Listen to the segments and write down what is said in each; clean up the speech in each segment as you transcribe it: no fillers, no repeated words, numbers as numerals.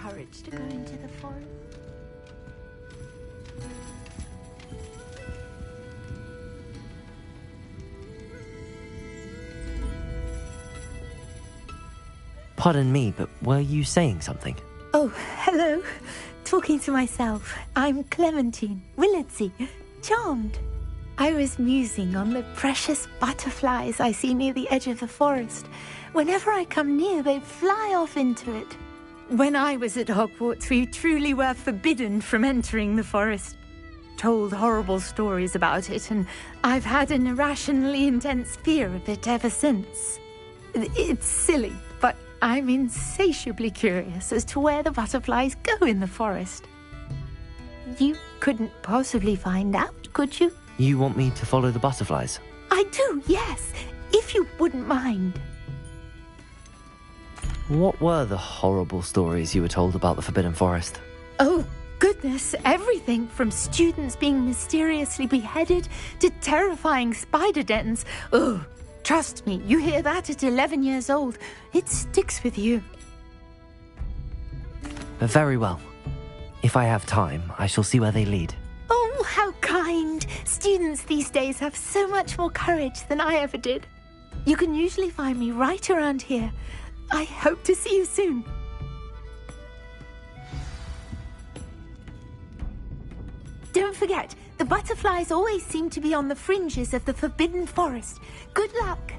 courage to go into the forest. Pardon me, but were you saying something? Oh, hello. Talking to myself. I'm Clementine Willardsey. Charmed. I was musing on the precious butterflies I see near the edge of the forest. Whenever I come near, they fly off into it. When I was at Hogwarts, we truly were forbidden from entering the forest. Told horrible stories about it, and I've had an irrationally intense fear of it ever since. It's silly, but I'm insatiably curious as to where the butterflies go in the forest. You couldn't possibly find out, could you? You want me to follow the butterflies? I do, yes, if you wouldn't mind. What were the horrible stories you were told about the Forbidden Forest? Oh, goodness, everything from students being mysteriously beheaded to terrifying spider dens. Oh, trust me, you hear that at 11 years old. It sticks with you. Very well. If I have time, I shall see where they lead. Oh, how kind. Students these days have so much more courage than I ever did. You can usually find me right around here. I hope to see you soon. Don't forget, the butterflies always seem to be on the fringes of the Forbidden Forest. Good luck.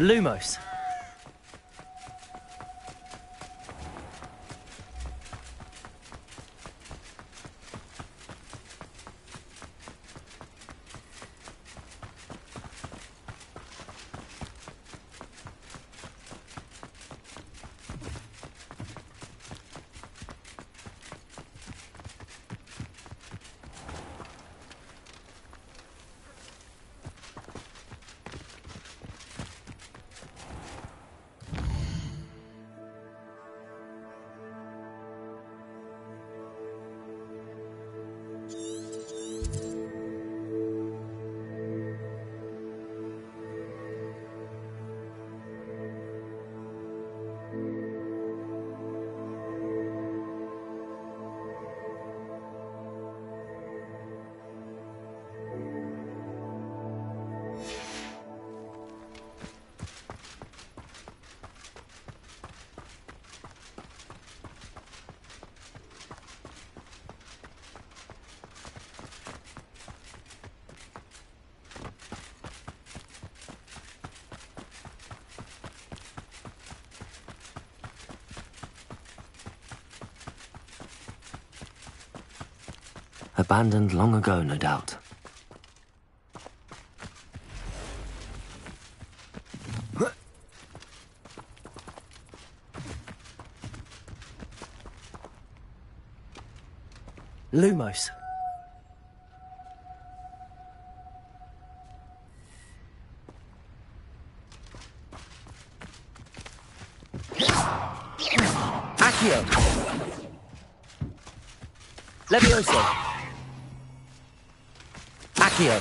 Lumos. Abandoned long ago, no doubt. Lumos. Accio. Levioso. Accio.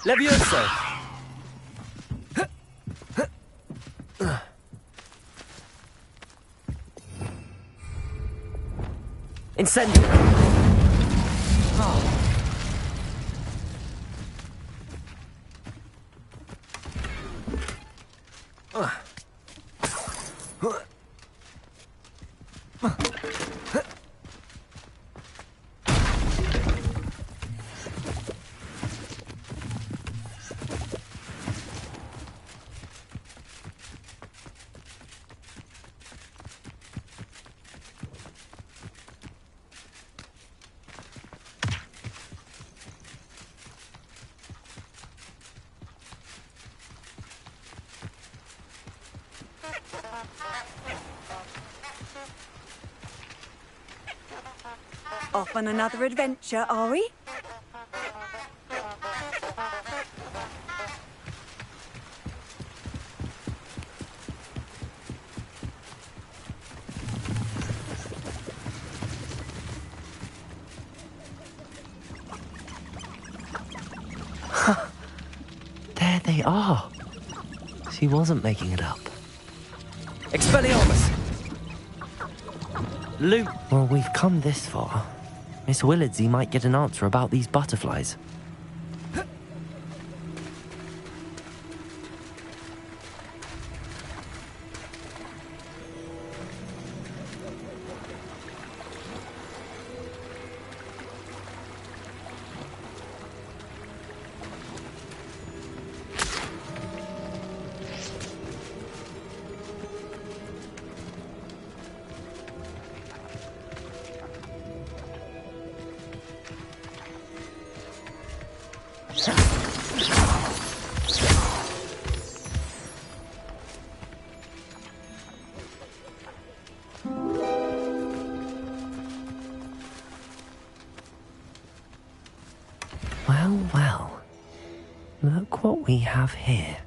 Levioso. Incendio. Oh. Off on another adventure, are we? There they are. She wasn't making it up. Expelliarmus! Luke! Well, we've come this far. Miss Willardsey might get an answer about these butterflies. Well, well. Look what we have here.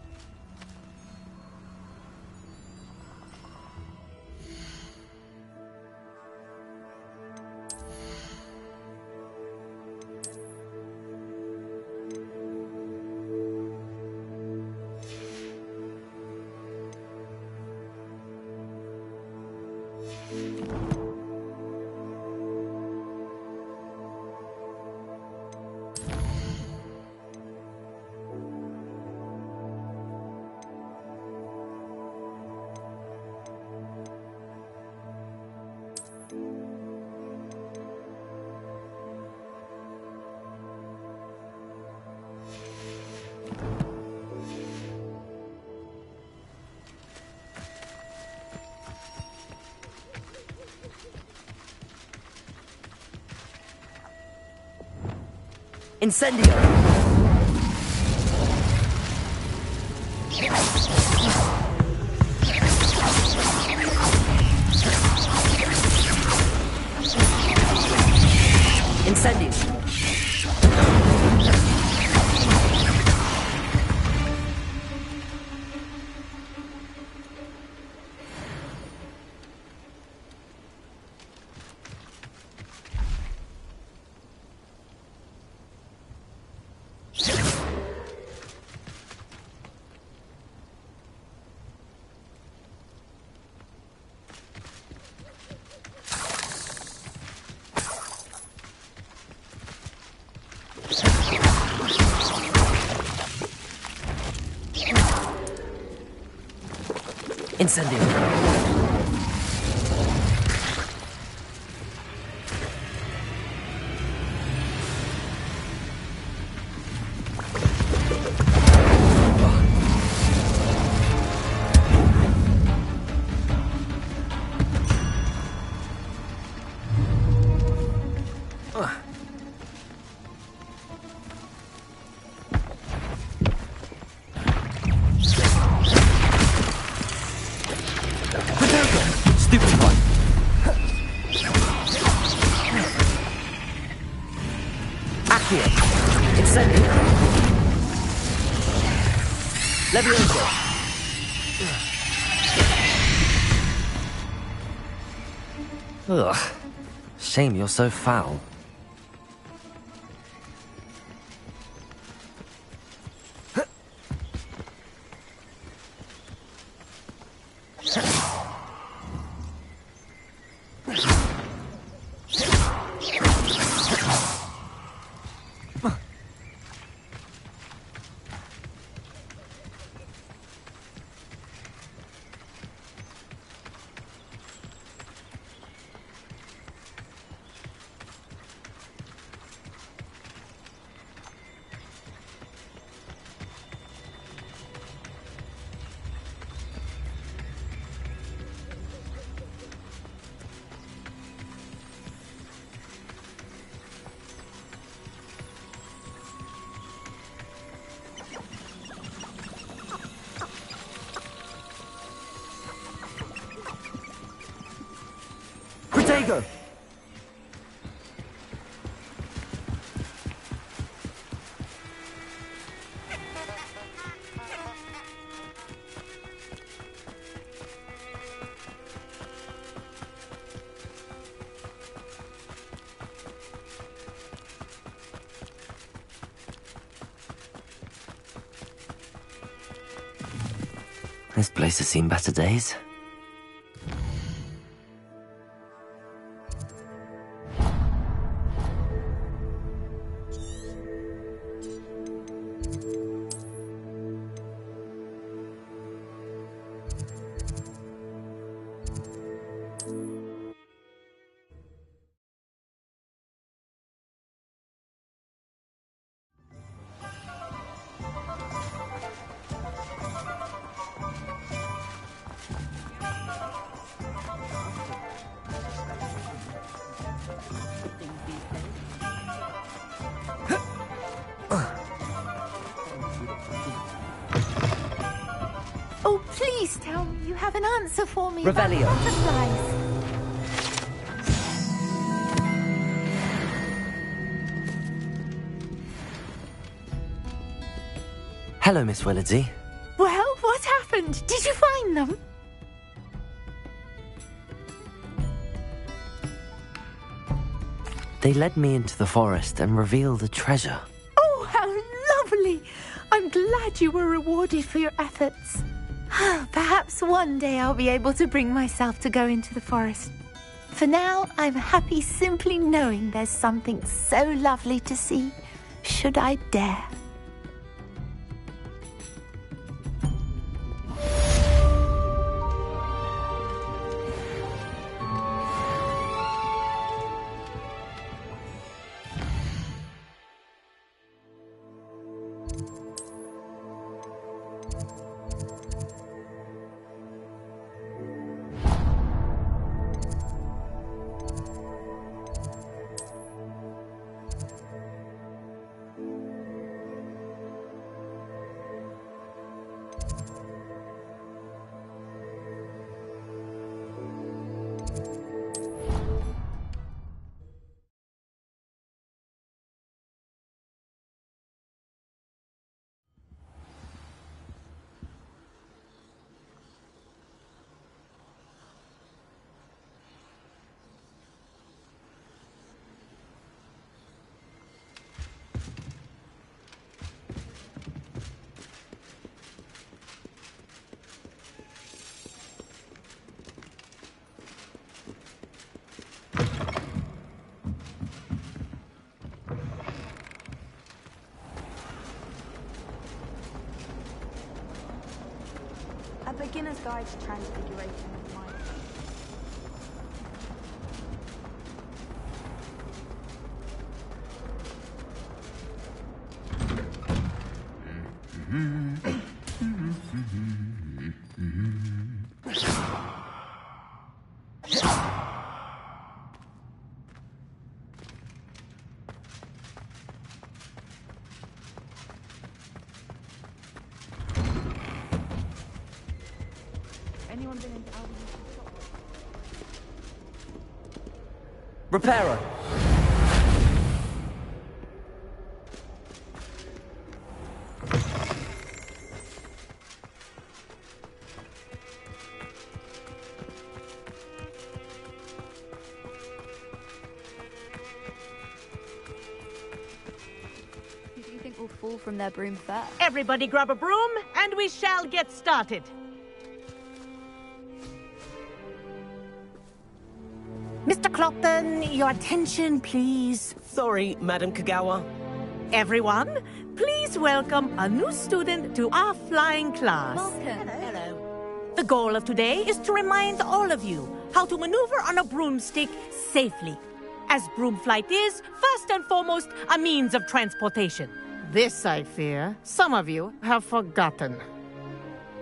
Incendio! Incendio! Incendio! Stupid one! Accio! Incendio! Levioso! Ugh. Shame you're so foul. Protego! This place has seen better days. Oh, please tell me you have an answer for me Revelio. about butterflies. Hello, Miss Willardsey. Well, what happened? Did you find them? They led me into the forest and revealed a treasure. Oh, how lovely! I'm glad you were rewarded for your efforts. Perhaps one day I'll be able to bring myself to go into the forest. For now, I'm happy simply knowing there's something so lovely to see, should I dare. A beginner's guide to transfiguration of mind. Anyone been into Albion shop? Reparo. Who do you think will fall from their broom first? Everybody grab a broom, and we shall get started. Mr. Clopton, your attention, please. Sorry, Madam Kagawa. Everyone, please welcome a new student to our flying class. Welcome. Hello. The goal of today is to remind all of you how to maneuver on a broomstick safely, as broom flight is, first and foremost, a means of transportation. This, I fear, some of you have forgotten.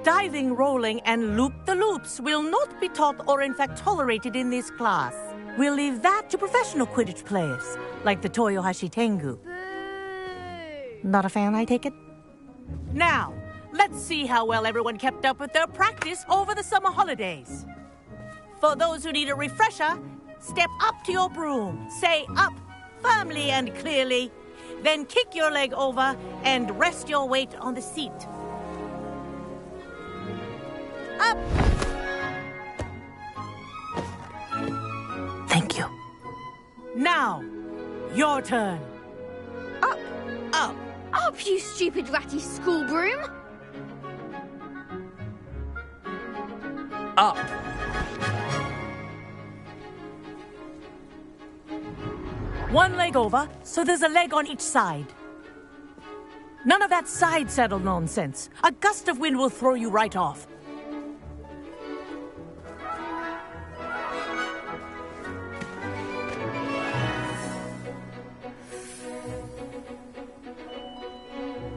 Diving, rolling, and loop-the-loops will not be taught or in fact tolerated in this class. We'll leave that to professional Quidditch players, like the Toyohashi Tengu. Not a fan, I take it? Now, let's see how well everyone kept up with their practice over the summer holidays. For those who need a refresher, step up to your broom, say up firmly and clearly, then kick your leg over and rest your weight on the seat. Up! Thank you. Now, your turn. Up! Up! Up, you stupid ratty school broom! Up. One leg over, so there's a leg on each side. None of that side saddle nonsense. A gust of wind will throw you right off.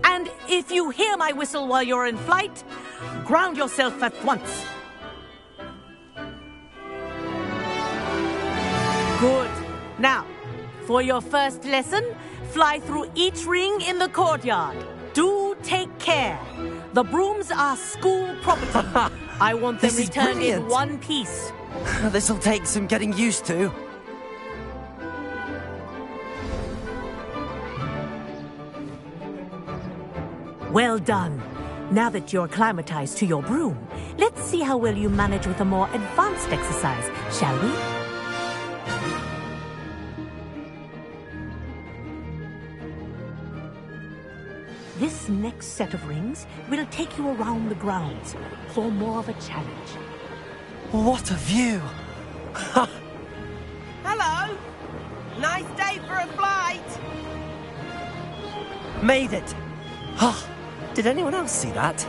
And if you hear my whistle while you're in flight, ground yourself at once. Good. Now, for your first lesson, fly through each ring in the courtyard. Do take care. The brooms are school property. I want them This is returned in brilliant. one piece. This'll take some getting used to. Well done. Now that you're acclimatized to your broom, let's see how well you manage with a more advanced exercise, shall we? This next set of rings will take you around the grounds for more of a challenge. What a view! Hello! Nice day for a flight! Made it! Ah, did anyone else see that?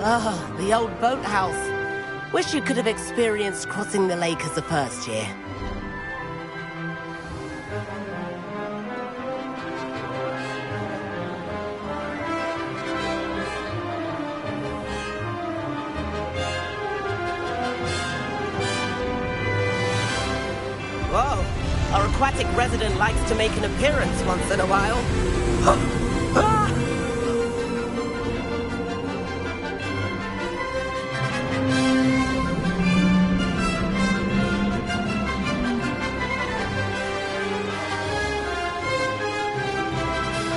Ah, the old boathouse. Wish you could have experienced crossing the lake as a first year. Whoa! Our aquatic resident likes to make an appearance once in a while.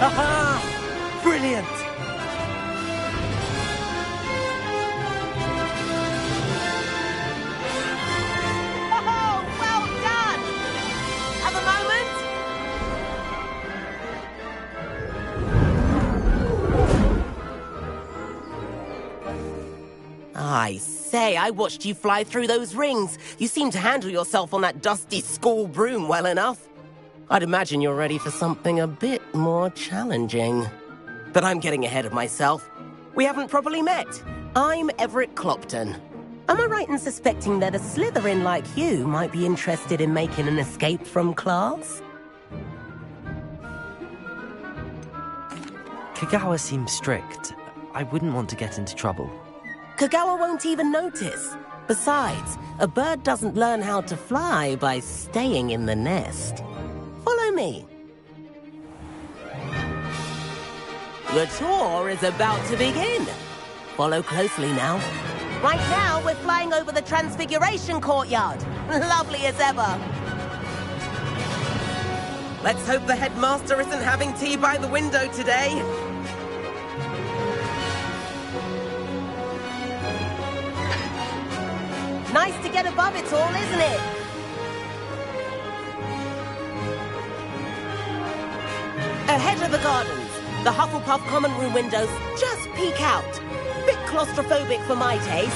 Ha-ha! Brilliant! Oh, well done! Have a moment? I say, I watched you fly through those rings. You seem to handle yourself on that dusty school broom well enough. I'd imagine you're ready for something a bit more challenging. But I'm getting ahead of myself. We haven't properly met. I'm Everett Clopton. Am I right in suspecting that a Slytherin like you might be interested in making an escape from class? Kagawa seems strict. I wouldn't want to get into trouble. Kagawa won't even notice. Besides, a bird doesn't learn how to fly by staying in the nest. Follow me. The tour is about to begin. Follow closely now. Right now, we're flying over the Transfiguration Courtyard. Lovely as ever. Let's hope the headmaster isn't having tea by the window today. Nice to get above it all, isn't it? Ahead of the gardens, the Hufflepuff common room windows just peek out. Bit claustrophobic for my taste.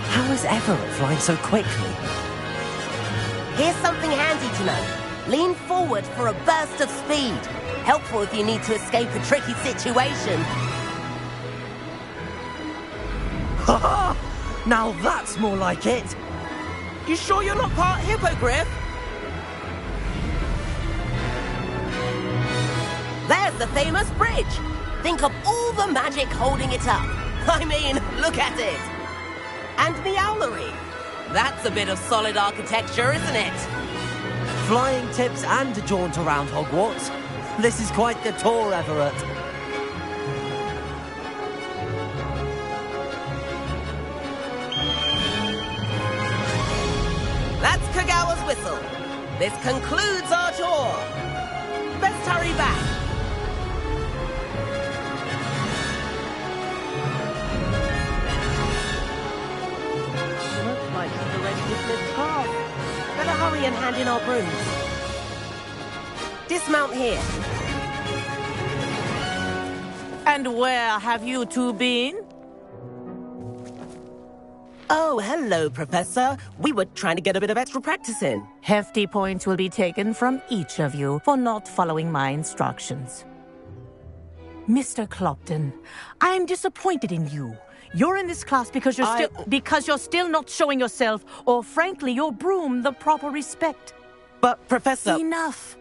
How is Everett flying so quickly? Here's something handy to know. Lean forward for a burst of speed. Helpful if you need to escape a tricky situation. Ha-ha! Now that's more like it! You sure you're not part hippogriff? There's the famous bridge. Think of all the magic holding it up. I mean, look at it. And the owlery. That's a bit of solid architecture, isn't it? Flying tips and a jaunt around Hogwarts. This is quite the tour, Everett. That's Kagawa's whistle. This concludes our tour. Best hurry back. Looks like she's already dismissed class. Better hurry and hand in our brooms. Dismount here. And where have you two been? Oh, hello, Professor. We were trying to get a bit of extra practice in. Hefty points will be taken from each of you for not following my instructions. Mr. Clopton, I'm disappointed in you. You're in this class because you're still not showing yourself, or frankly, your broom the proper respect. But, Professor... Enough.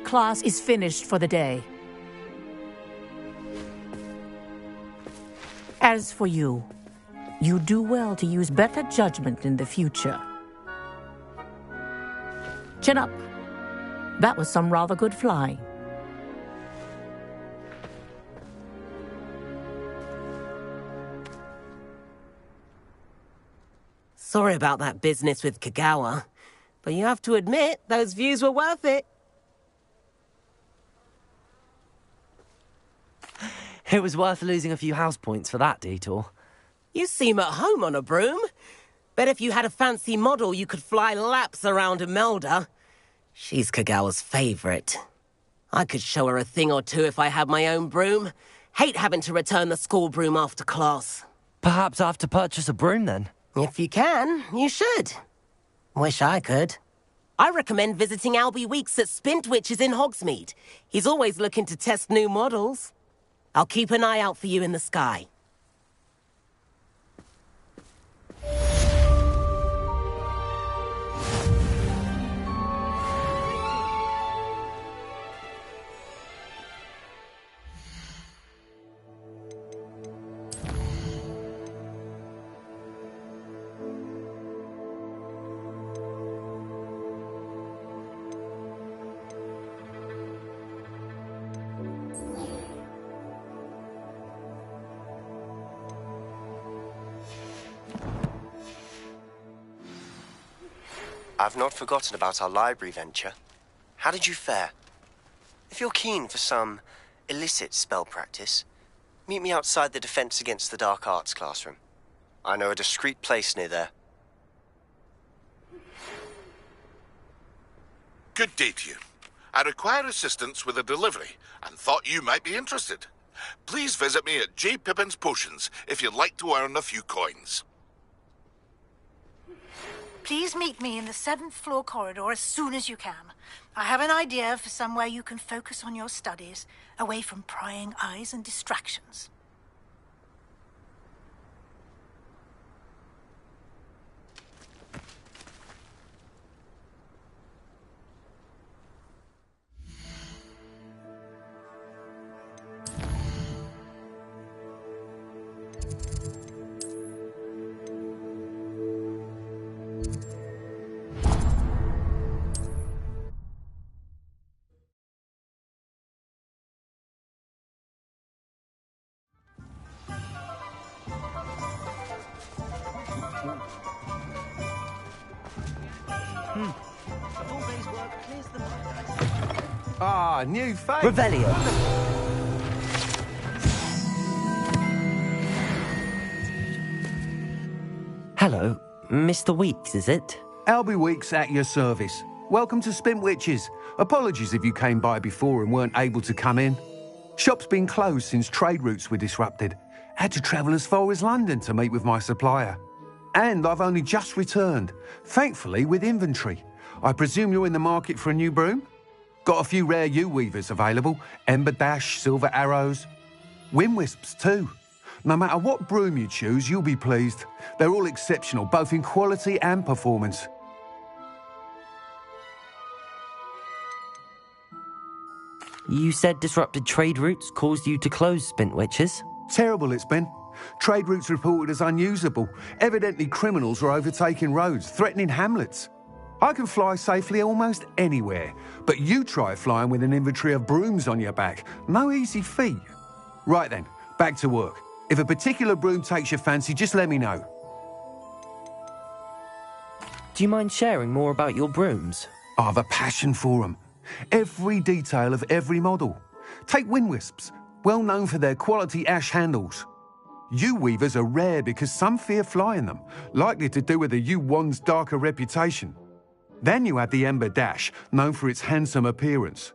Class is finished for the day. As for you, you do well to use better judgment in the future. Chin up. That was some rather good flying. Sorry about that business with Kagawa, but you have to admit, those views were worth it. It was worth losing a few house points for that detour. You seem at home on a broom. Bet if you had a fancy model, you could fly laps around Imelda. She's Kagawa's favorite. I could show her a thing or two if I had my own broom. Hate having to return the school broom after class. Perhaps I have to purchase a broom then. If you can, you should. Wish I could. I recommend visiting Albie Weeks at Spintwitches in Hogsmeade. He's always looking to test new models. I'll keep an eye out for you in the sky. I've not forgotten about our library venture. How did you fare? If you're keen for some illicit spell practice, meet me outside the Defense Against the Dark Arts classroom. I know a discreet place near there. Good day to you. I require assistance with a delivery and thought you might be interested. Please visit me at J. Pippin's Potions if you'd like to earn a few coins. Please meet me in the 7th floor corridor as soon as you can. I have an idea for somewhere you can focus on your studies, away from prying eyes and distractions. Ah, new face. Revelio. Hello, Mr. Weeks, is it? Albie Weeks at your service. Welcome to Spintwitches. Apologies if you came by before and weren't able to come in. Shop's been closed since trade routes were disrupted. Had to travel as far as London to meet with my supplier. And I've only just returned, thankfully with inventory. I presume you're in the market for a new broom? Got a few rare U-weavers available, Ember Dash, Silver Arrows. Wind Wisps too. No matter what broom you choose, you'll be pleased. They're all exceptional, both in quality and performance. You said disrupted trade routes caused you to close Spintwitches? Terrible it's been. Trade routes reported as unusable. Evidently criminals were overtaking roads, threatening hamlets. I can fly safely almost anywhere, but you try flying with an inventory of brooms on your back. No easy feat. Right then, back to work. If a particular broom takes your fancy, just let me know. Do you mind sharing more about your brooms? I have a passion for them. Every detail of every model. Take Wind Wisps, well known for their quality ash handles. U-weavers are rare because some fear flying them, likely to do with the U-wand's darker reputation. Then you have the Ember Dash, known for its handsome appearance.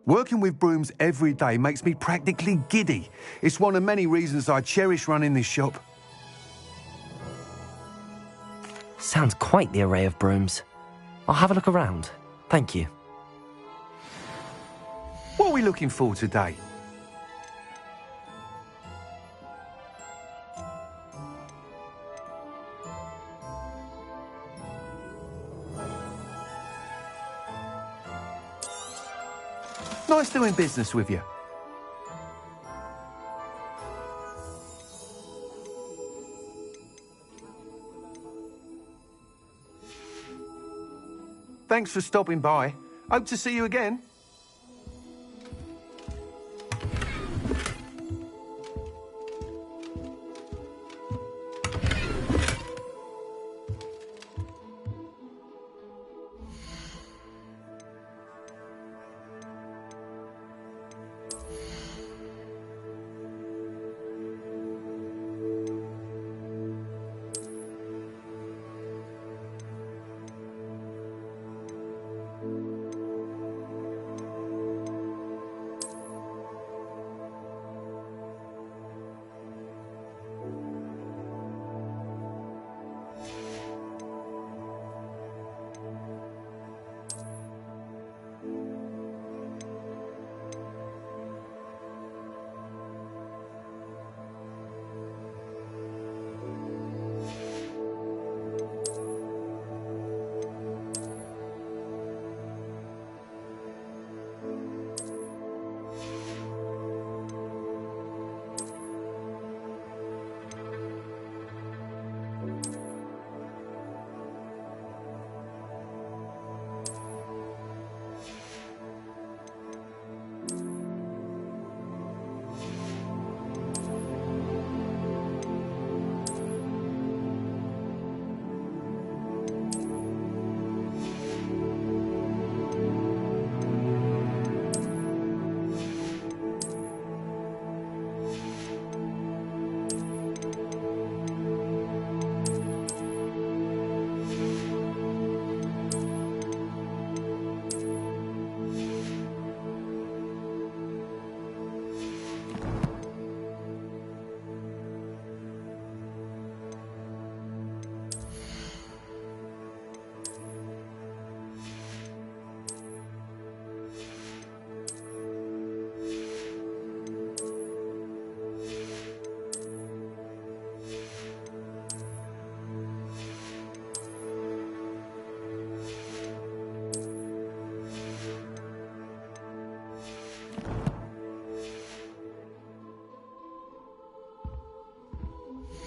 Working with brooms every day makes me practically giddy. It's one of many reasons I cherish running this shop. Sounds quite the array of brooms. I'll have a look around. Thank you. What are we looking for today? Nice doing business with you. Thanks for stopping by. Hope to see you again.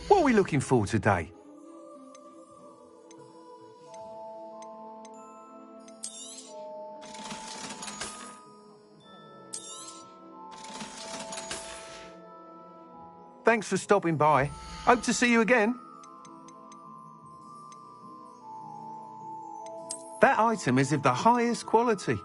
What are we looking for today? Thanks for stopping by. Hope to see you again. That item is of the highest quality.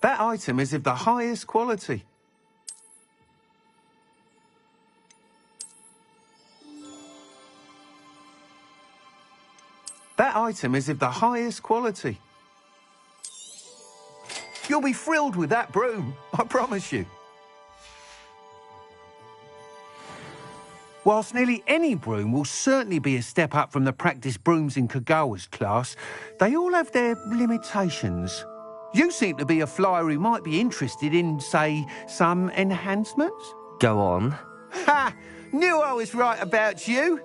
That item is of the highest quality. That item is of the highest quality. You'll be thrilled with that broom, I promise you. Whilst nearly any broom will certainly be a step up from the practice brooms in Kagawa's class, they all have their limitations. You seem to be a flyer who might be interested in, say, some enhancements? Go on. Ha! Knew I was right about you.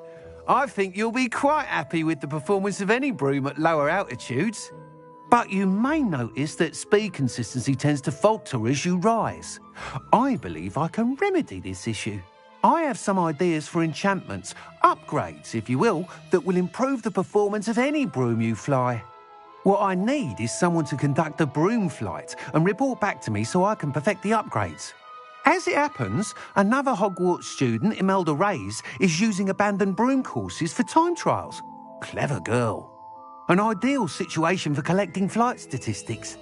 I think you'll be quite happy with the performance of any broom at lower altitudes. But you may notice that speed consistency tends to falter as you rise. I believe I can remedy this issue. I have some ideas for enchantments, upgrades, if you will, that will improve the performance of any broom you fly. What I need is someone to conduct a broom flight and report back to me so I can perfect the upgrades. As it happens, another Hogwarts student, Imelda Reyes, is using abandoned broom courses for time trials. Clever girl. An ideal situation for collecting flight statistics.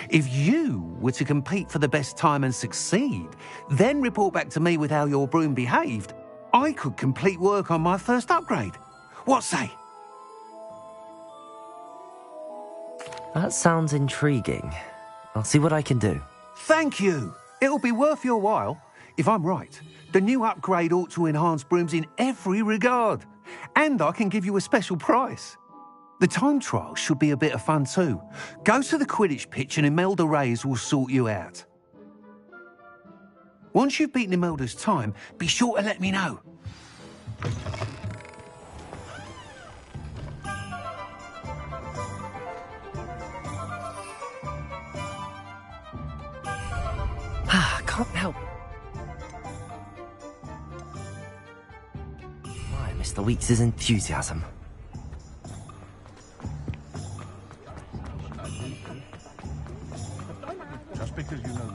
If you were to compete for the best time and succeed, then report back to me with how your broom behaved, I could complete work on my first upgrade. What say? That sounds intriguing. I'll see what I can do. Thank you. It'll be worth your while. If I'm right, the new upgrade ought to enhance brooms in every regard. And I can give you a special price. The time trial should be a bit of fun too. Go to the Quidditch pitch and Imelda Reyes will sort you out. Once you've beaten Imelda's time, be sure to let me know. Can't help. Why, Mr. Weeks' enthusiasm. Just because you know.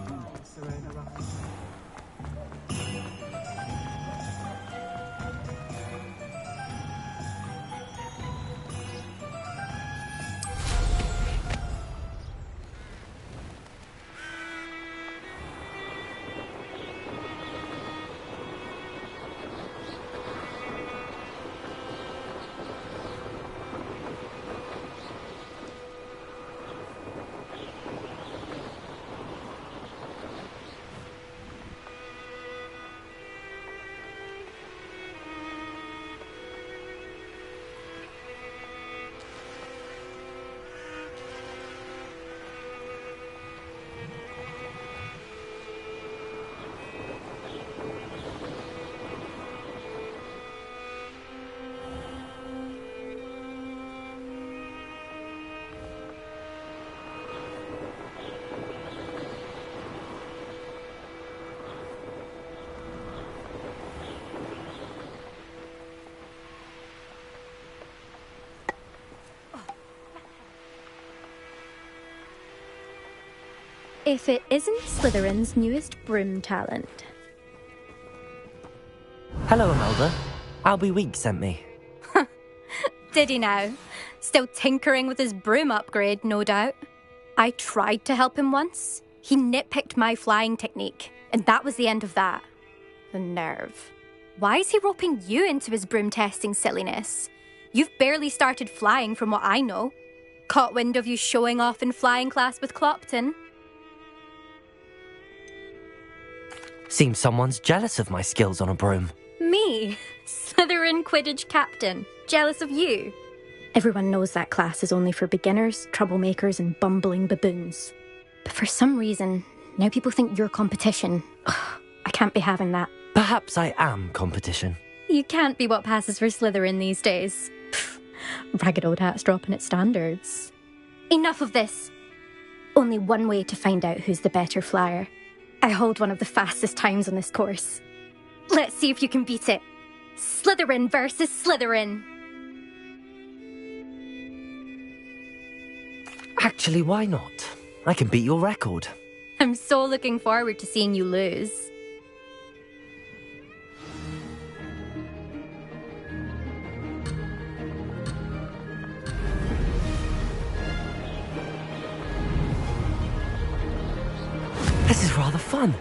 If it isn't Slytherin's newest broom talent. Hello, Imelda. Albie Weeks sent me. Did he now? Still tinkering with his broom upgrade, no doubt. I tried to help him once. He nitpicked my flying technique, and that was the end of that. The nerve. Why is he roping you into his broom testing silliness? You've barely started flying from what I know. Caught wind of you showing off in flying class with Clopton. Seems someone's jealous of my skills on a broom. Me? Slytherin Quidditch captain. Jealous of you? Everyone knows that class is only for beginners, troublemakers and bumbling baboons. But for some reason, now people think you're competition. Ugh, I can't be having that. Perhaps I am competition. You can't be what passes for Slytherin these days. Pfft, ragged old hat's dropping its standards. Enough of this. Only one way to find out who's the better flyer. I hold one of the fastest times on this course. Let's see if you can beat it. Slytherin versus Slytherin. Actually, why not? I can beat your record. I'm so looking forward to seeing you lose. This is rather fun.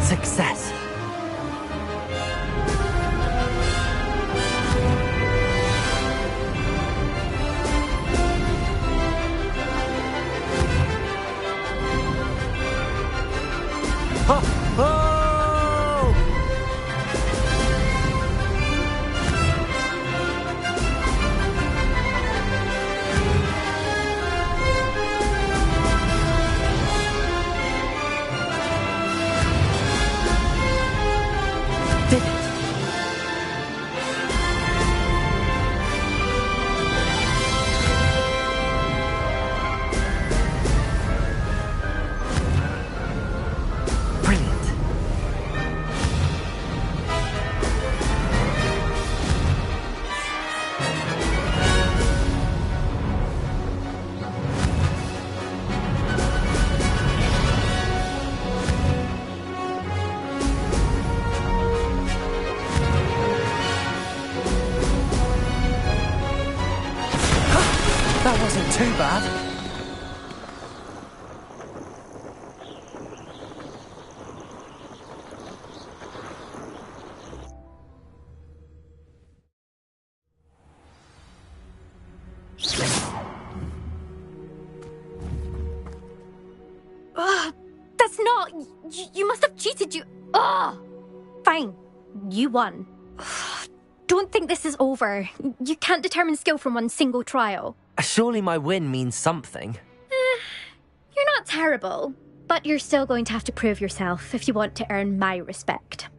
Success. too bad. That's not... You must have cheated, you... Ugh! Fine. You won. Don't think this is over. You can't determine skill from one single trial. Surely my win means something. You're not terrible, but you're still going to have to prove yourself if you want to earn my respect.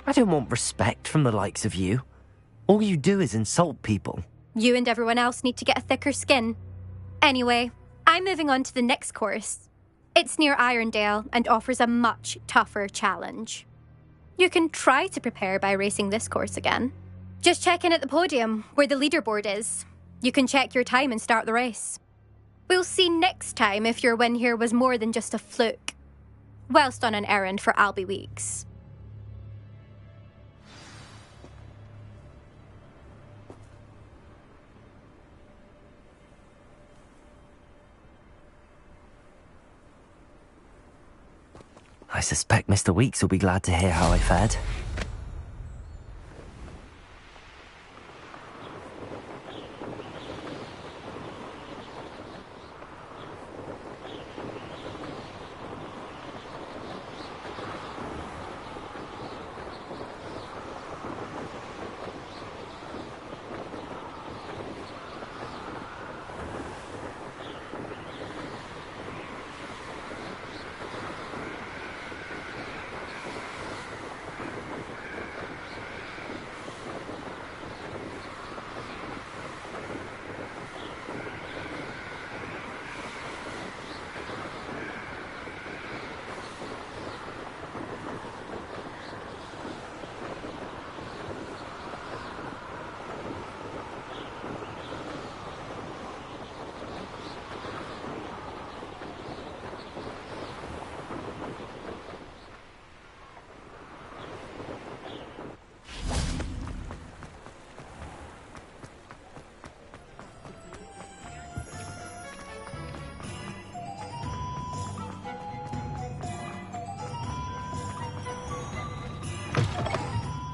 I don't want respect from the likes of you. All you do is insult people. You and everyone else need to get a thicker skin. Anyway, I'm moving on to the next course. It's near Irondale and offers a much tougher challenge. You can try to prepare by racing this course again. Just check in at the podium, where the leaderboard is. You can check your time and start the race. We'll see next time if your win here was more than just a fluke. Whilst on an errand for Albie Weeks. I suspect Mr. Weeks will be glad to hear how I fared.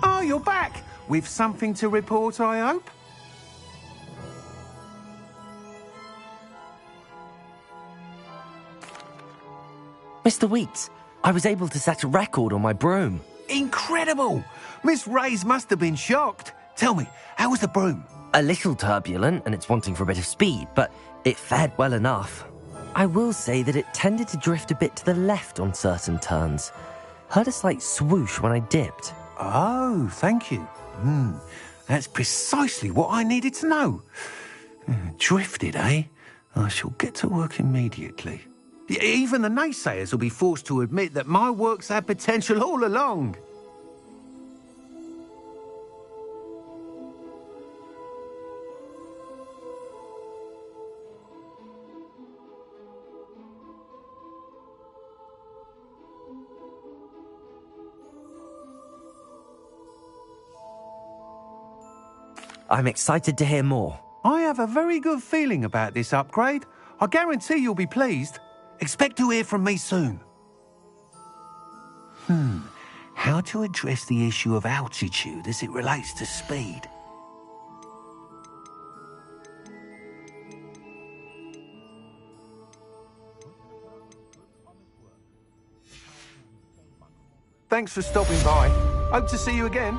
Oh, you're back! With something to report, I hope? Mr. Weeks, I was able to set a record on my broom. Incredible! Miss Reyes must have been shocked. Tell me, how was the broom? A little turbulent, and it's wanting for a bit of speed, but it fared well enough. I will say that it tended to drift a bit to the left on certain turns. Heard a slight swoosh when I dipped. Oh, thank you. That's precisely what I needed to know. Drifted, eh? I shall get to work immediately. Even the naysayers will be forced to admit that my work's had potential all along. I'm excited to hear more. I have a very good feeling about this upgrade. I guarantee you'll be pleased. Expect to hear from me soon. How to address the issue of altitude as it relates to speed? Thanks for stopping by. Hope to see you again.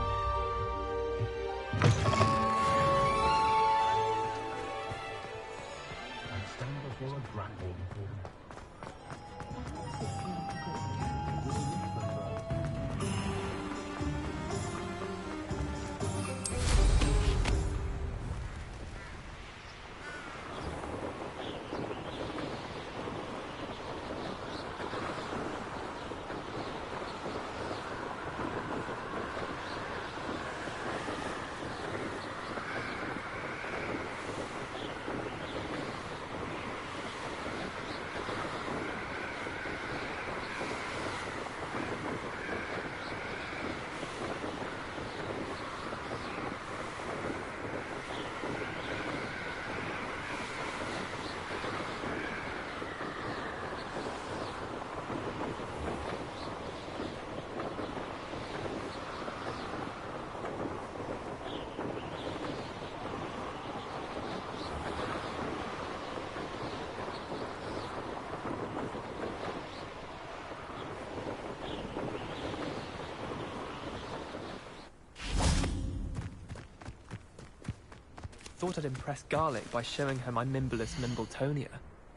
Thought I'd impress Garlic by showing her my Mimbleless Mimbletonia.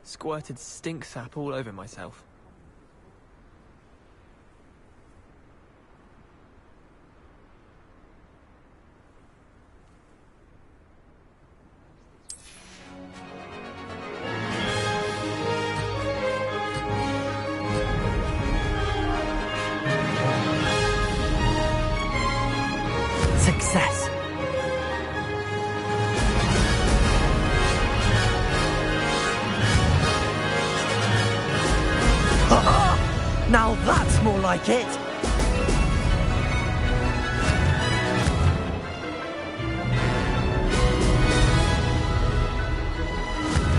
Squirted stink sap all over myself. Success! Now that's more like it!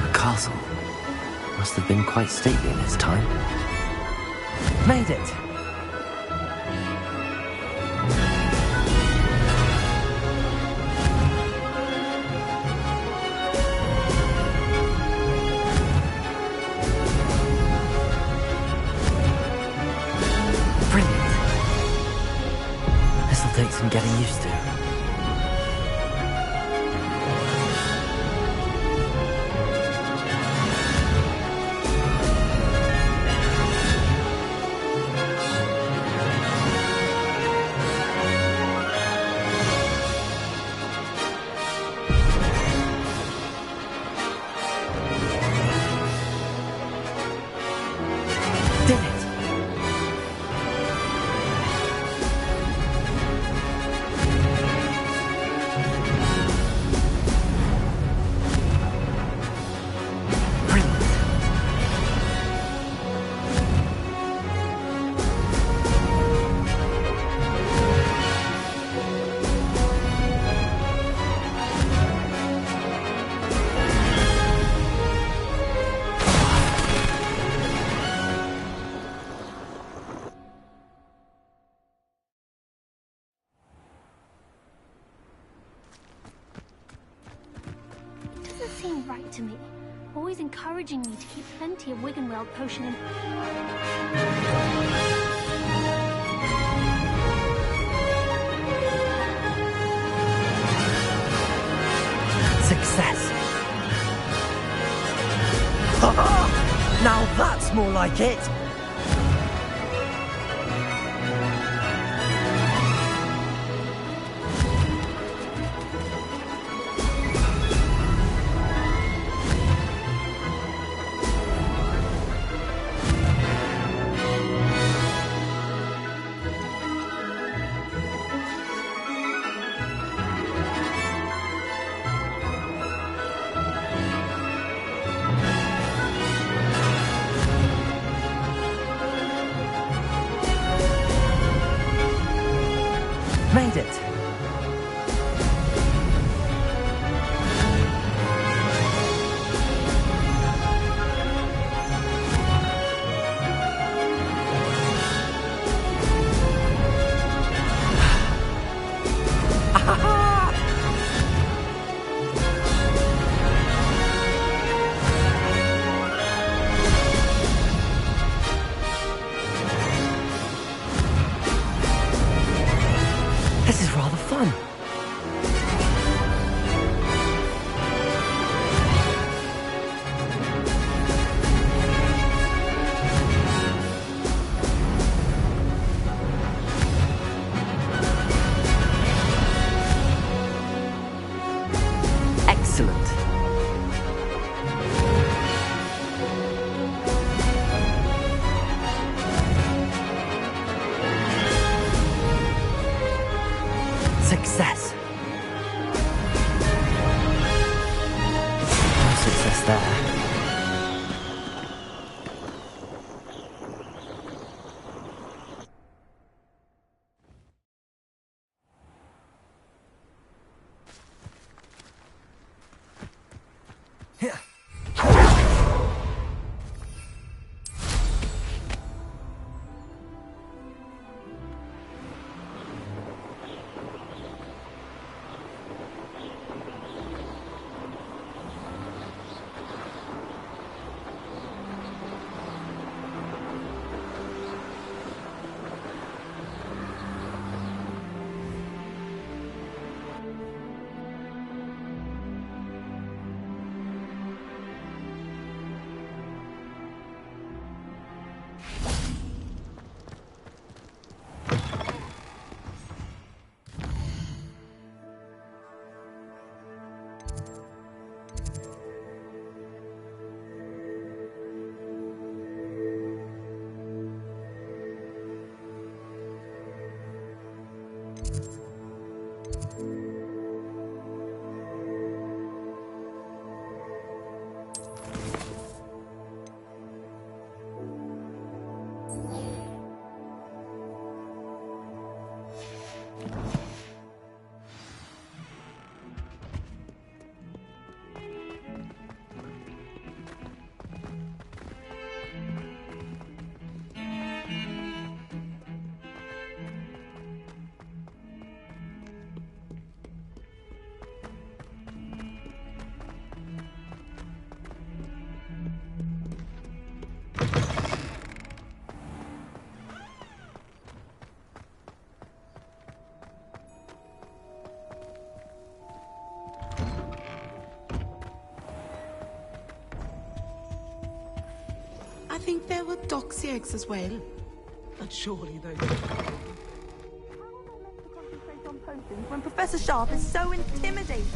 The castle must have been quite stately in its time. Made it! Take some getting used to. Did it! Doesn't seem right to me. Always encouraging me to keep plenty of Wiggenweld potion in. Success! Now that's more like it! Made it! on. Excellent. Success. No success there. I think there were doxy eggs as well. But surely those... on potions when Professor Sharp is so intimidating.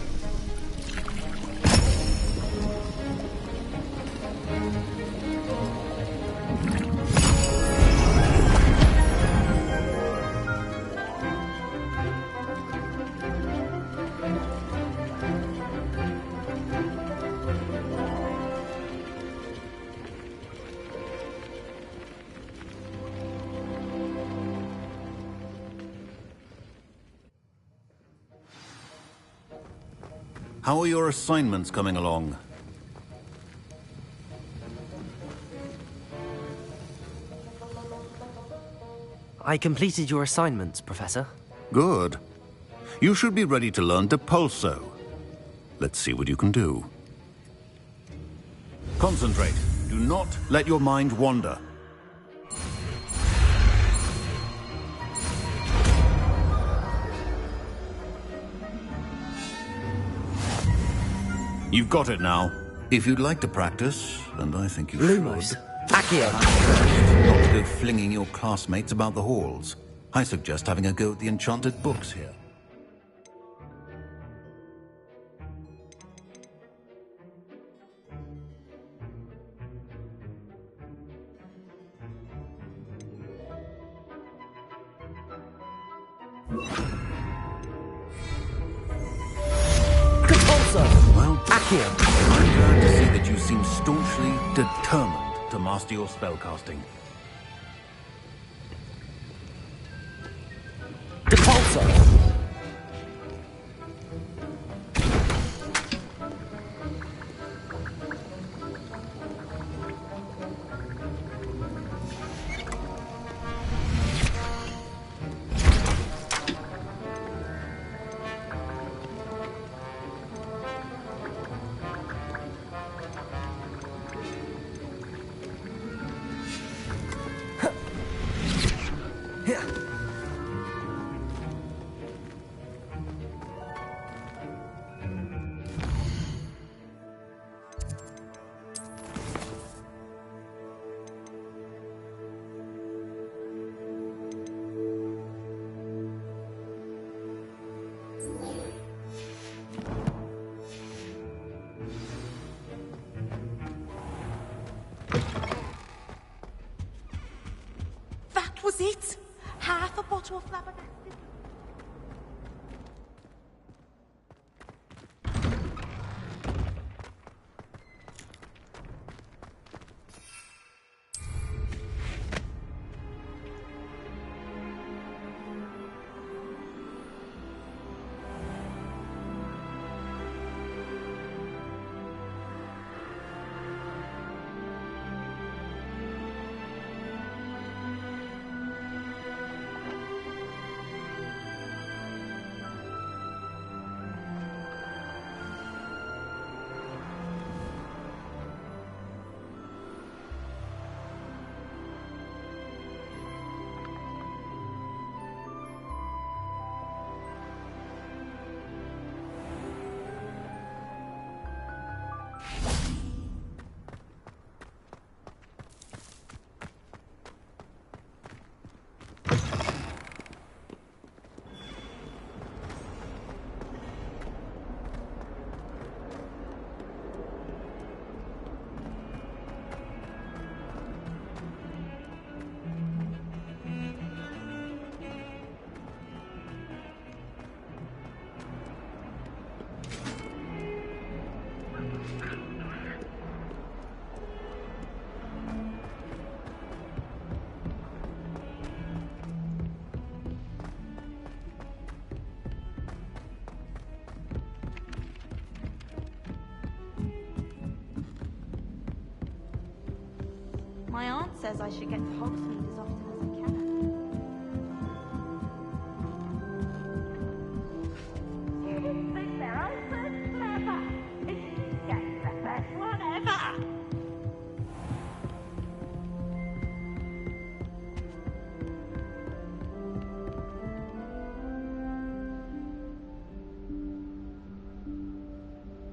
How are your assignments coming along? I completed your assignments, Professor. Good. You should be ready to learn Depulso. Let's see what you can do. Concentrate. Do not let your mind wander. You've got it now. If you'd like to practice, and I think you Lumos. should... Accio. Not to go flinging your classmates about the halls. I suggest having a go at the enchanted books here. Well, Accio. I'm glad to see that you seem staunchly determined to master your spellcasting. Depulso. That was it. Half a bottle of flabbergasted. My aunt says I should get to Hogsmeade as often as I can.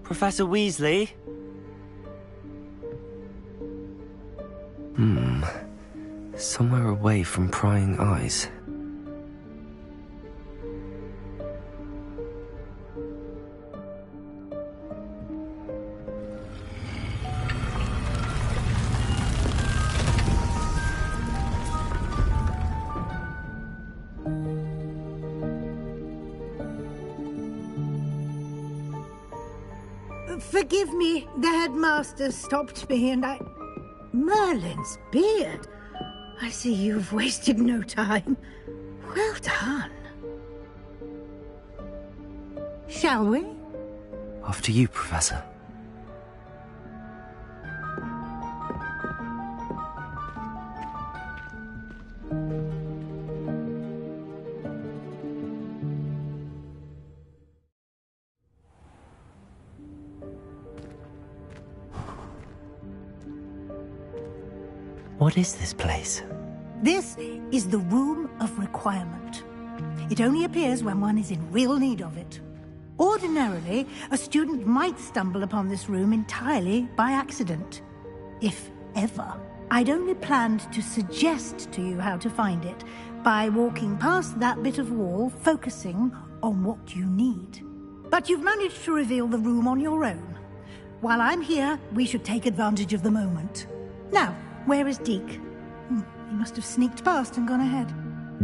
Professor Weasley? Somewhere away from prying eyes. Forgive me, the headmaster stopped me and I... Merlin's beard! I see you've wasted no time. Well done. Shall we? After you, Professor. What is this place? This is the Room of Requirement. It only appears when one is in real need of it. Ordinarily, a student might stumble upon this room entirely by accident. If ever. I'd only planned to suggest to you how to find it by walking past that bit of wall, focusing on what you need. But you've managed to reveal the room on your own. While I'm here, we should take advantage of the moment. Now, where is Deke? He must have sneaked past and gone ahead.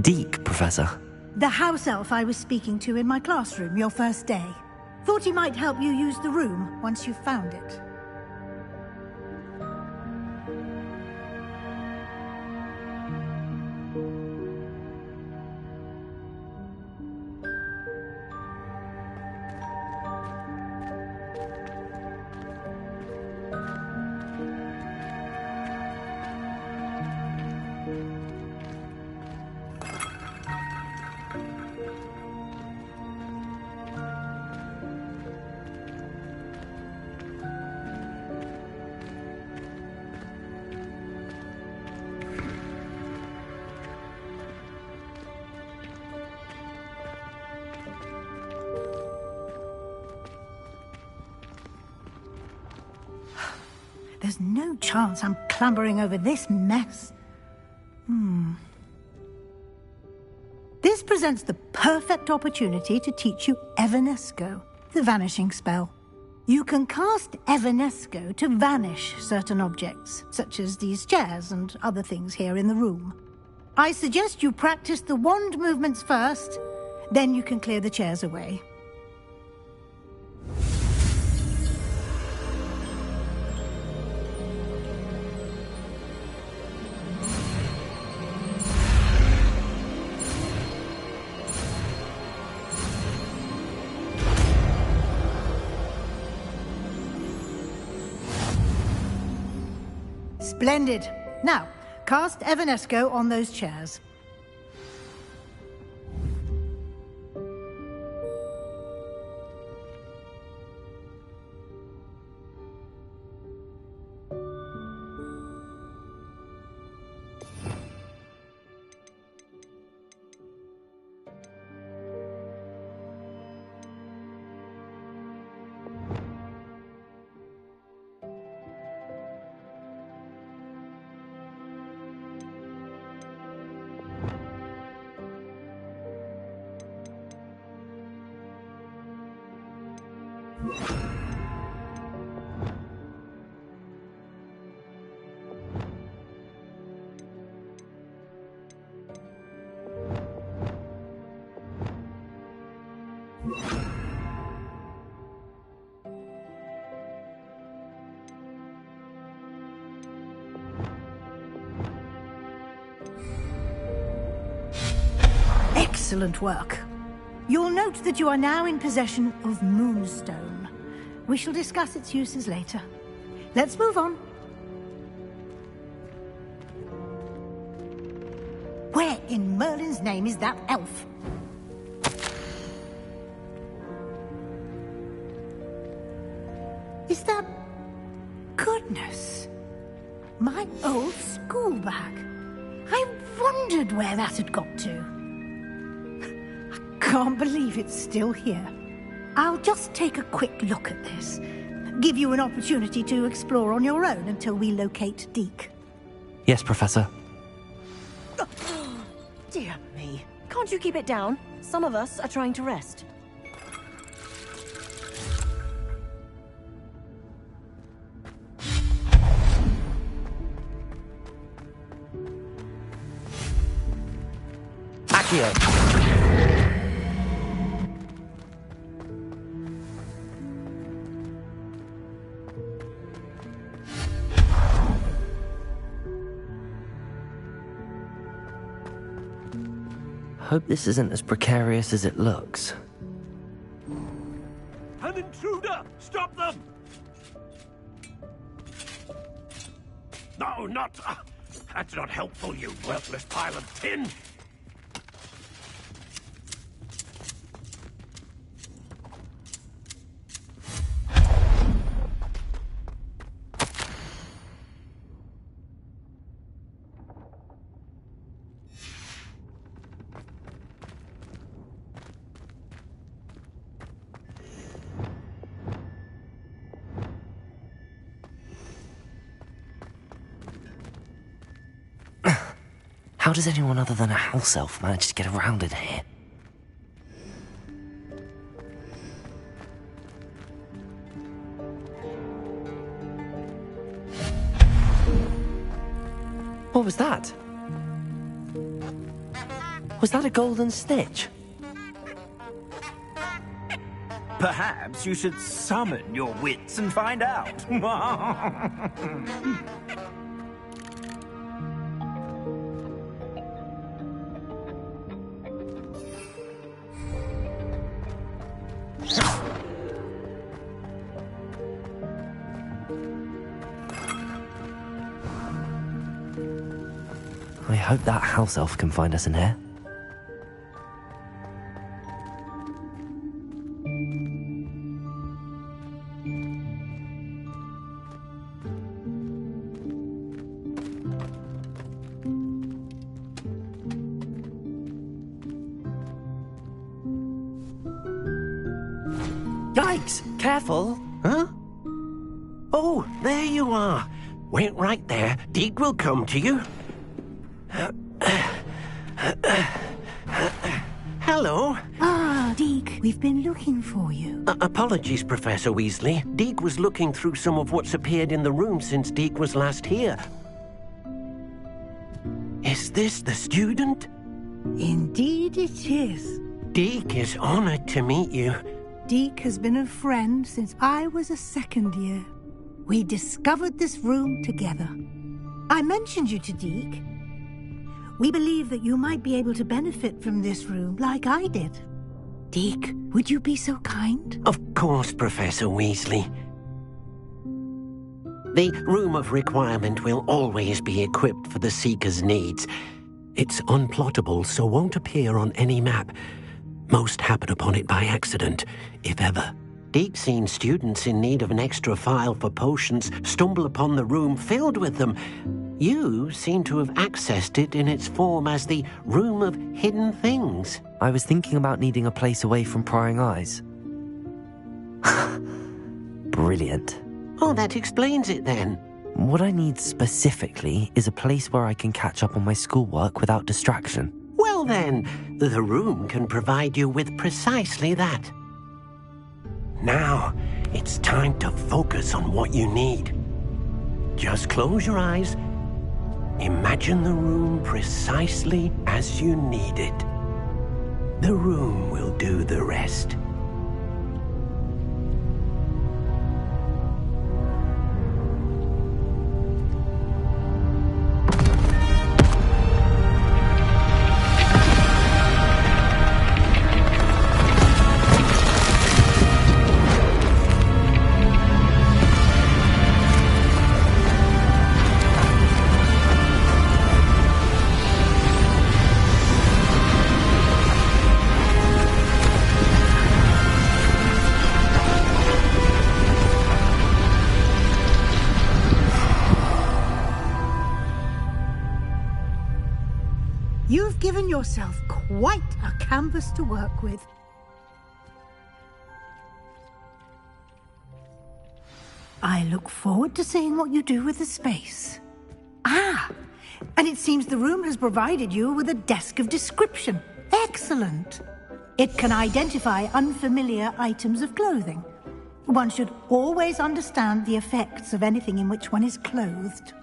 Deke, Professor. The house elf I was speaking to in my classroom your first day. Thought he might help you use the room once you've found it. There's no chance I'm clambering over this mess. This presents the perfect opportunity to teach you Evanesco, the vanishing spell. You can cast Evanesco to vanish certain objects, such as these chairs and other things here in the room. I suggest you practice the wand movements first, then you can clear the chairs away. Splendid. Now, cast Evanesco on those chairs. Excellent work. You'll note that you are now in possession of Moonstone. We shall discuss its uses later. Let's move on. Where in Merlin's name is that elf? Is that... Goodness. My old school bag. I wondered where that had got to. I can't believe it's still here. I'll just take a quick look at this. Give you an opportunity to explore on your own until we locate Deke. Yes, Professor. Dear me. Can't you keep it down? Some of us are trying to rest. Accio! Hope this isn't as precarious as it looks. An intruder! Stop them! No, not... that's not helpful, you worthless pile of tin! How does anyone other than a house elf manage to get around in here? What was that? Was that a golden snitch? Perhaps you should summon your wits and find out. I hope that house elf can find us in here. Yikes! Careful! Huh? Oh, there you are. Wait right there. Deke will come to you. Hello. Ah, Deke, we've been looking for you. Apologies, Professor Weasley. Deke was looking through some of what's appeared in the room since Deke was last here. Is this the student? Indeed it is. Deek is honored to meet you. Deek has been a friend since I was a second year. We discovered this room together. I mentioned you to Deek. We believe that you might be able to benefit from this room like I did. Deek, would you be so kind? Of course, Professor Weasley. The Room of Requirement will always be equipped for the Seeker's needs. It's unplottable, so won't appear on any map. Most happen upon it by accident, if ever. Deek's seen students in need of an extra file for potions stumble upon the room filled with them. You seem to have accessed it in its form as the Room of Hidden Things. I was thinking about needing a place away from prying eyes. Brilliant. Oh, that explains it then. What I need specifically is a place where I can catch up on my schoolwork without distraction. Well then, the room can provide you with precisely that. Now, it's time to focus on what you need. Just close your eyes. Imagine the room precisely as you need it. The room will do the rest. You've given yourself quite a canvas to work with. I look forward to seeing what you do with the space. Ah, and it seems the room has provided you with a desk of description. Excellent. It can identify unfamiliar items of clothing. One should always understand the effects of anything in which one is clothed.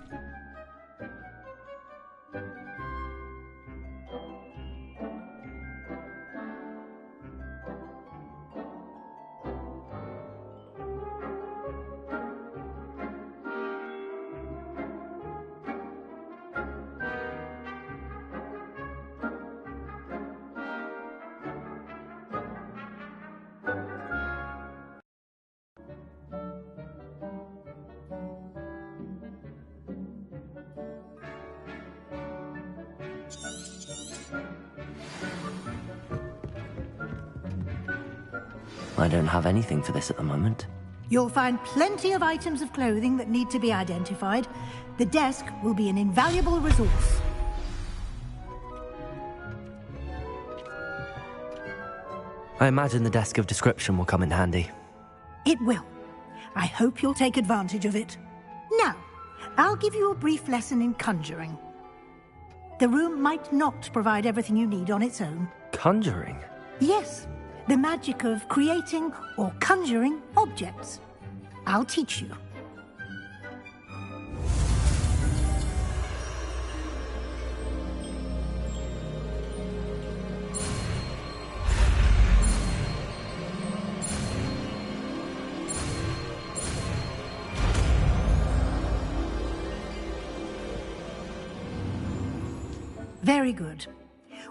I don't have anything for this at the moment. You'll find plenty of items of clothing that need to be identified. The desk will be an invaluable resource. I imagine the desk of description will come in handy. It will. I hope you'll take advantage of it. Now, I'll give you a brief lesson in conjuring. The room might not provide everything you need on its own. Conjuring? Yes, the magic of creating or conjuring objects. I'll teach you. Very good.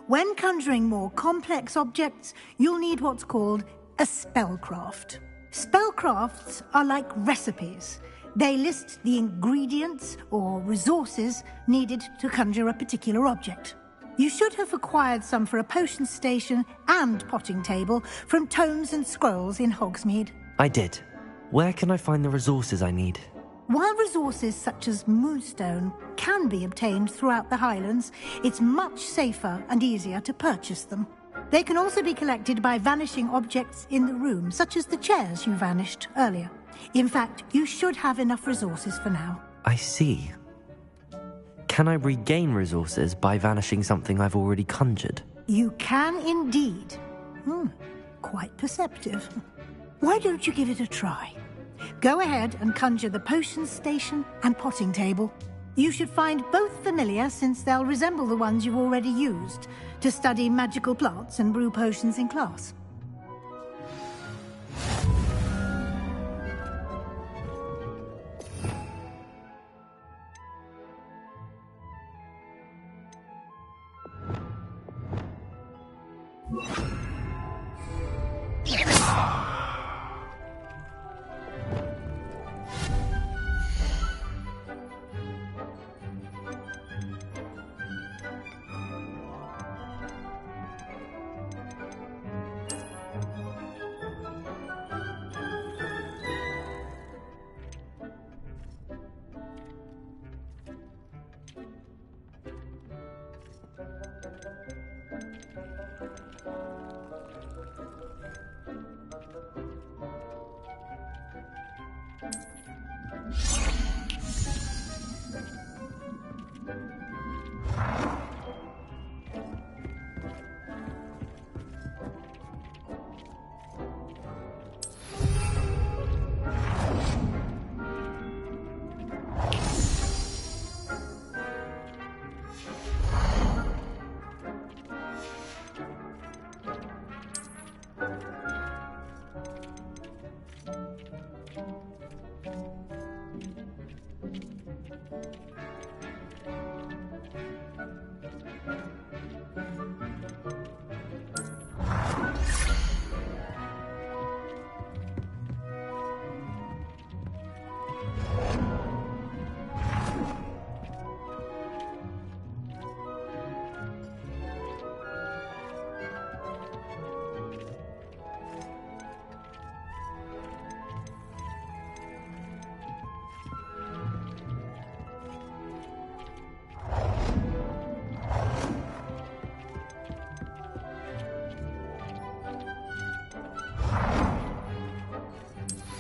When conjuring more complex objects, you'll need what's called a spellcraft. Spellcrafts are like recipes. They list the ingredients or resources needed to conjure a particular object. You should have acquired some for a potion station and potting table from Tomes and Scrolls in Hogsmeade. I did. Where can I find the resources I need? While resources such as Moonstone can be obtained throughout the Highlands, it's much safer and easier to purchase them. They can also be collected by vanishing objects in the room, such as the chairs you vanished earlier. In fact, you should have enough resources for now. I see. Can I regain resources by vanishing something I've already conjured? You can indeed. Quite perceptive. Why don't you give it a try? Go ahead and conjure the potion station and potting table. You should find both familiar, since they'll resemble the ones you've already used to study magical plants and brew potions in class.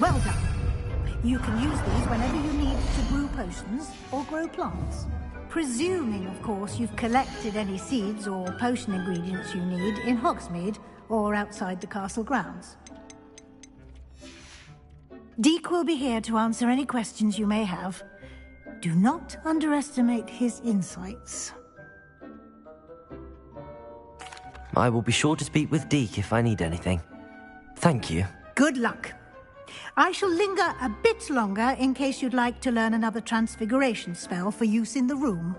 Well done. You can use these whenever you need to brew potions or grow plants. Presuming, of course, you've collected any seeds or potion ingredients you need in Hogsmeade or outside the castle grounds. Deek will be here to answer any questions you may have. Do not underestimate his insights. I will be sure to speak with Deek if I need anything. Thank you. Good luck. I shall linger a bit longer in case you'd like to learn another transfiguration spell for use in the room.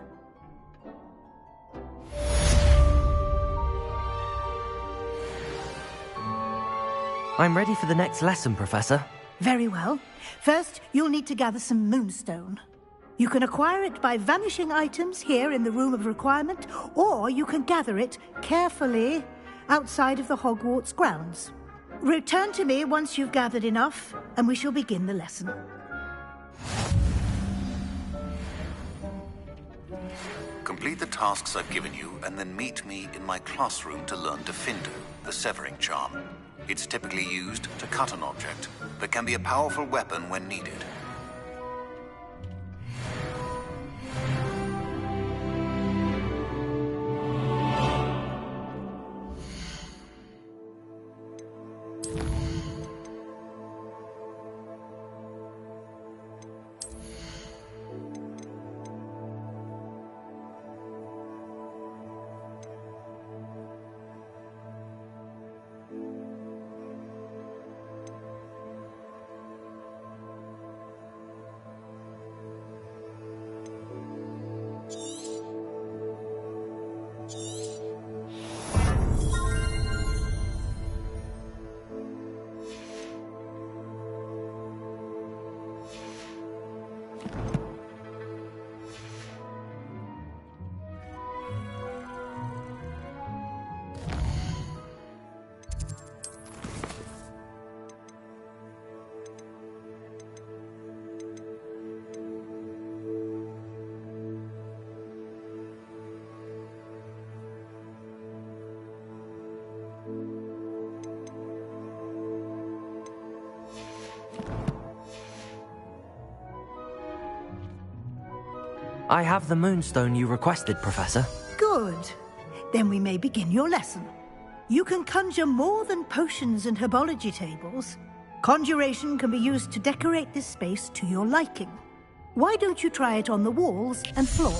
I'm ready for the next lesson, Professor. Very well. First, you'll need to gather some moonstone. You can acquire it by vanishing items here in the Room of Requirement, or you can gather it carefully outside of the Hogwarts grounds. Return to me once you've gathered enough, and we shall begin the lesson. Complete the tasks I've given you, and then meet me in my classroom to learn Defendo, the severing charm. It's typically used to cut an object, but can be a powerful weapon when needed. I have the moonstone you requested, Professor. Good. Then we may begin your lesson. You can conjure more than potions and herbology tables. Conjuration can be used to decorate this space to your liking. Why don't you try it on the walls and floor?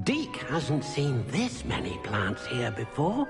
Deke hasn't seen this many plants here before.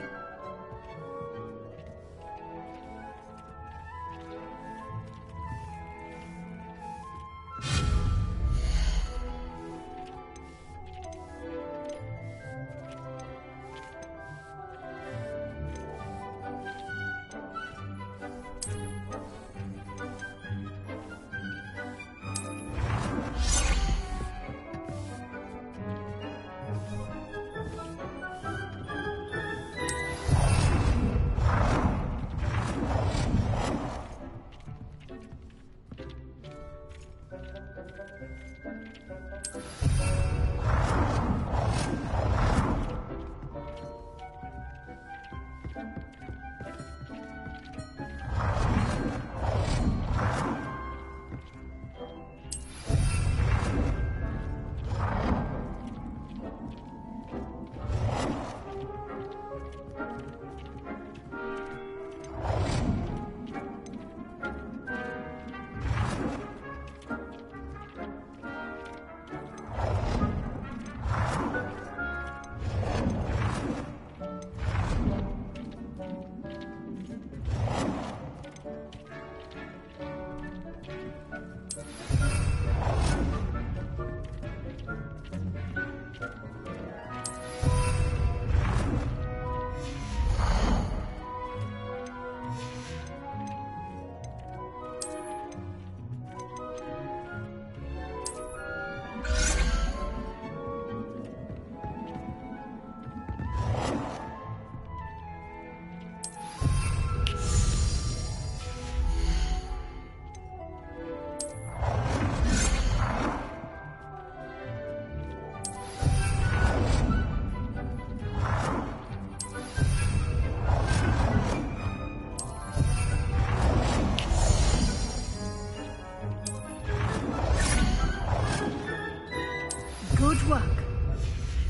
Good work.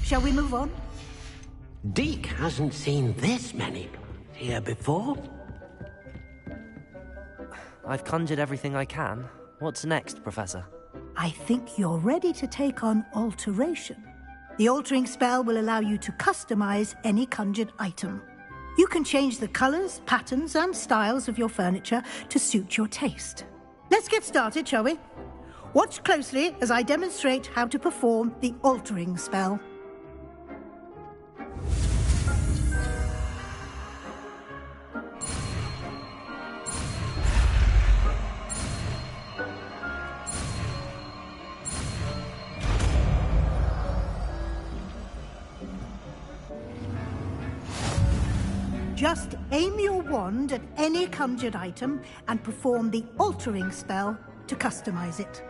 Shall we move on? Deke hasn't seen this many plants here before. I've conjured everything I can. What's next, Professor? I think you're ready to take on alteration. The altering spell will allow you to customize any conjured item. You can change the colors, patterns, and styles of your furniture to suit your taste. Let's get started, shall we? Watch closely as I demonstrate how to perform the altering spell. Just aim your wand at any conjured item and perform the altering spell to customize it.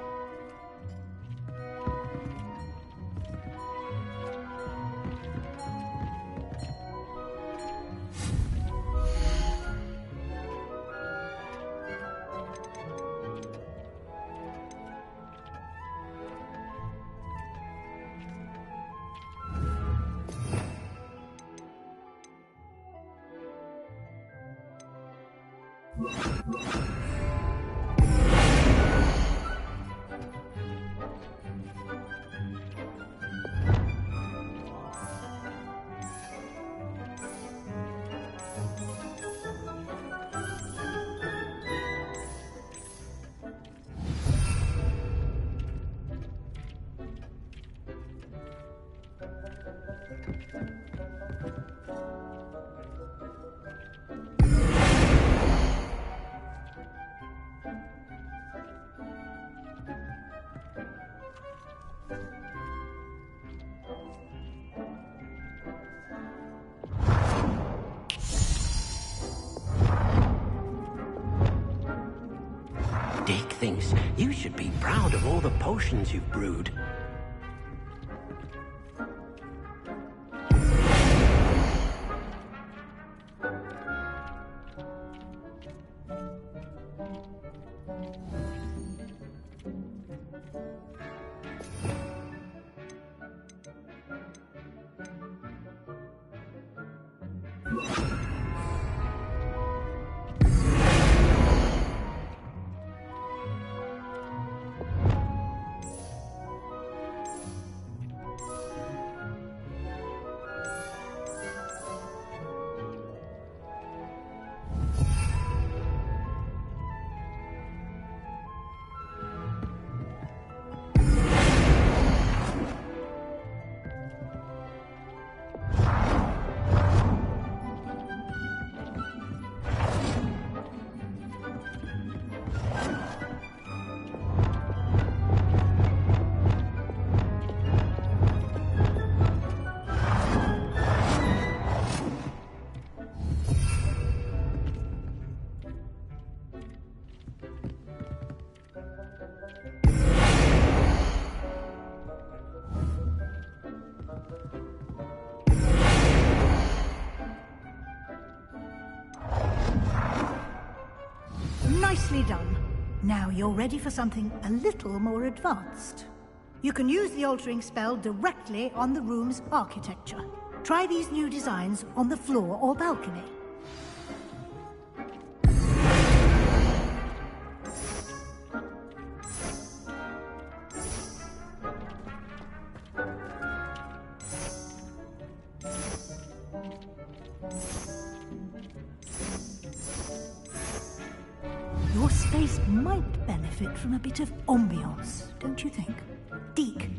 thinks you should be proud of all the potions you've brewed. Nicely done. Now you're ready for something a little more advanced. You can use the altering spell directly on the room's architecture. Try these new designs on the floor or balcony. Your space might benefit from a bit of ambiance, don't you think? Deke,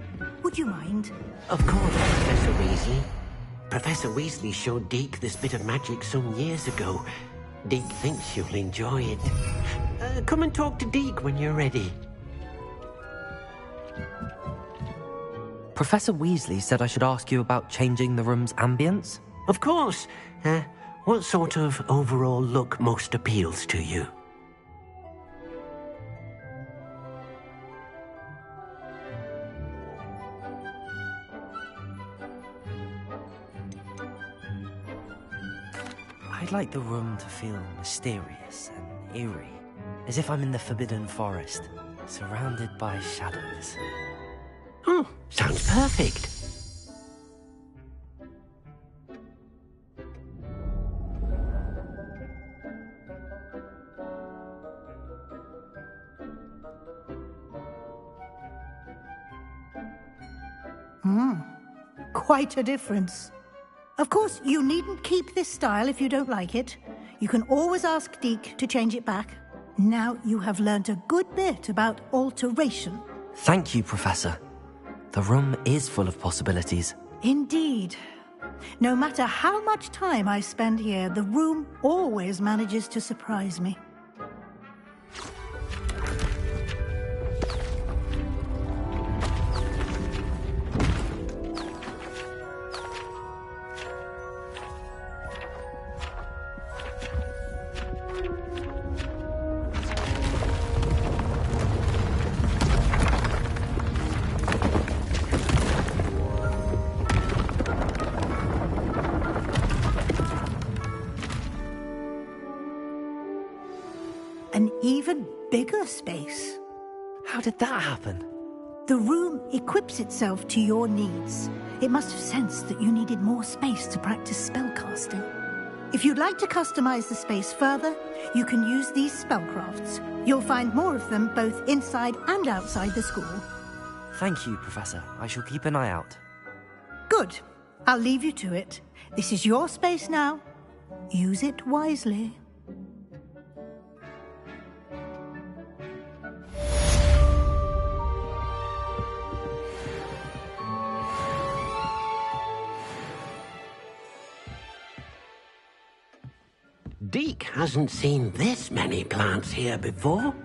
would you mind? Of course, Professor Weasley. Professor Weasley showed Deke this bit of magic some years ago. Deke thinks you'll enjoy it. Come and talk to Deke when you're ready. Professor Weasley said I should ask you about changing the room's ambience? Of course. What sort of overall look most appeals to you? I'd like the room to feel mysterious and eerie, as if I'm in the Forbidden Forest, surrounded by shadows. Oh, sounds perfect. Quite a difference. Of course, you needn't keep this style if you don't like it. You can always ask Deke to change it back. Now you have learnt a good bit about alteration. Thank you, Professor. The room is full of possibilities. Indeed. No matter how much time I spend here, the room always manages to surprise me. An even bigger space. How did that happen? The room equips itself to your needs. It must have sensed that you needed more space to practice spellcasting. If you'd like to customize the space further, you can use these spellcrafts. You'll find more of them both inside and outside the school. Thank you, Professor. I shall keep an eye out. Good. I'll leave you to it. This is your space now. Use it wisely. Deke hasn't seen this many plants here before.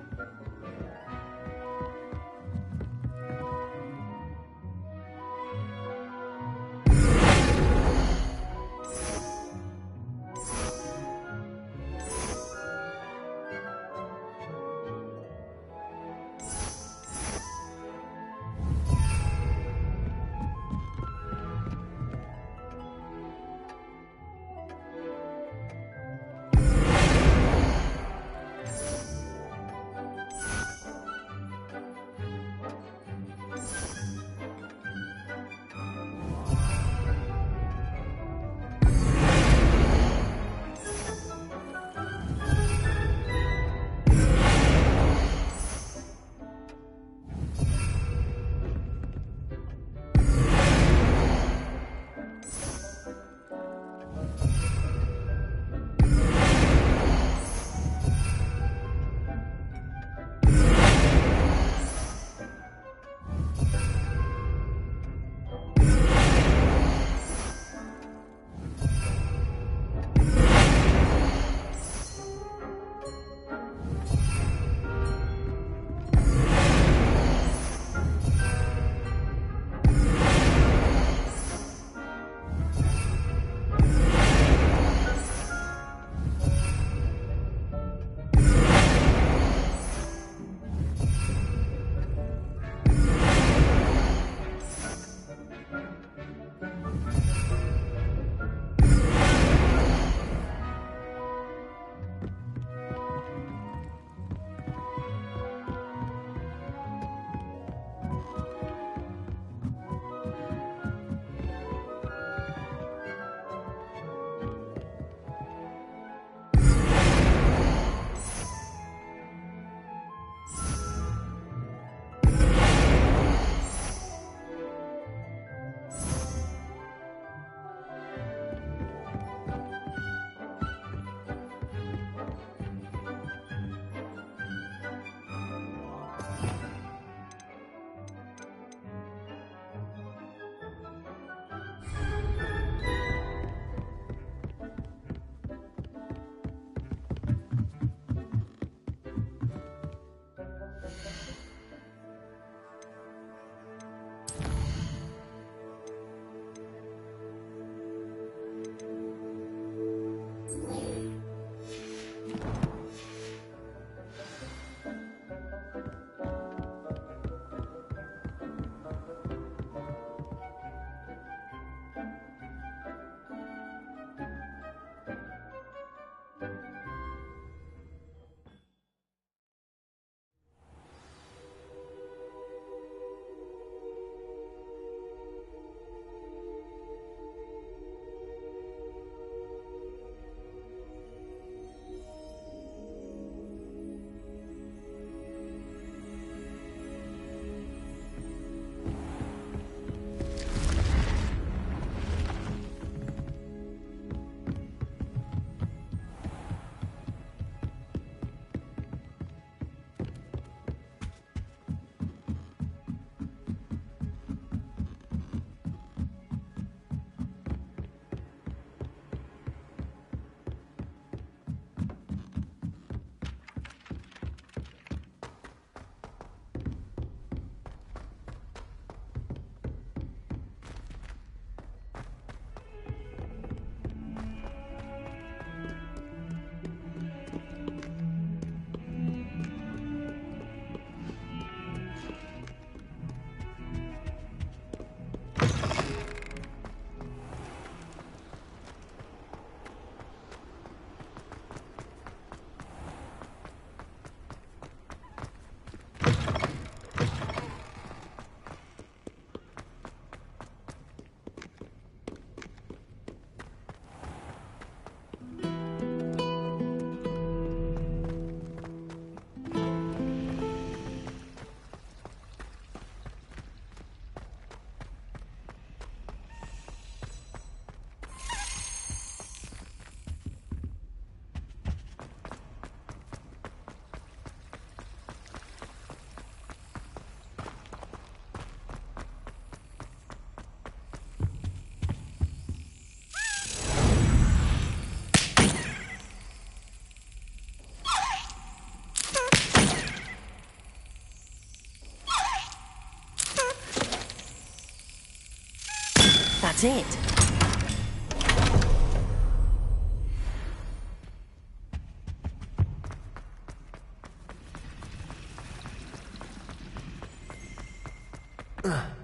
That's it. Ugh.